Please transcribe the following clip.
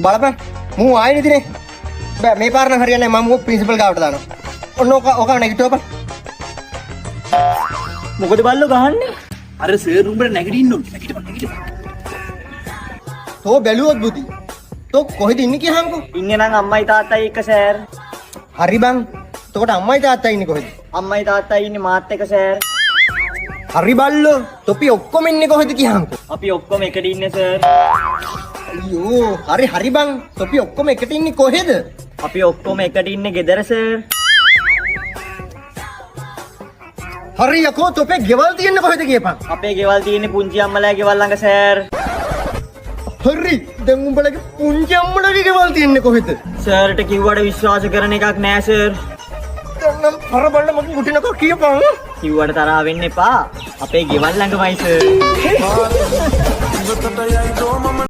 බලපන් මූ ආයෙ නෙදිනේ. බෑ මේ පාර නම් හරියන්නේ නැහැ. මම මූ ප්‍රින්සිපල් ගාවට දානවා. ඔන්න ඔක නැගිටවපන්. මොකද බල්ලෝ ගහන්නේ? අර සර් උඹට නැගිටින්න ඕනේ. නැගිටපන්. තෝ බැලුවොත් බුදි. තෝ කොහෙද ඉන්නේ කියහන්කෝ. ඉන්නේ නම් අම්මයි තාත්තයි එක්ක සර්. හරි බං. එතකොට අම්මයි තාත්තයි ඉන්නේ කොහෙද? අම්මයි තාත්තයි ඉන්නේ මාත් එක්ක සර්. හරි බල්ලෝ. තොපි ඔක්කොම ඉන්නේ කොහෙද කියහන්කෝ. අපි ඔක්කොම එකට ඉන්නේ සර්. අයියෝ හරි බං. තොපි ඔක්කොම එකට ඉන්නේ කොහෙද? අපි ඔක්කොම එකට ඉන්නේ ගෙදර සර්. හරි යකෝ තොපේ ගෙවල් තියෙන්නේ කොහෙද කියපන්. අපේ ගෙවල් තියෙන්නේ පුංචි අම්මලා ගෙවල් ළඟ සර්. හරි දැන් උඹලගේ පුංචි අම්මලගේ ගෙවල් තියෙන්නේ කොහෙද? සර්ට කිව්වට විශ්වාස කරන එකක් නෑ සර්. දැන් නම් අර බලන්න මගේ උටිනකෝ කියපන්. කිව්වට තරහ වෙන්න එපා. අපේ ගෙවල් ළඟමයි සර්.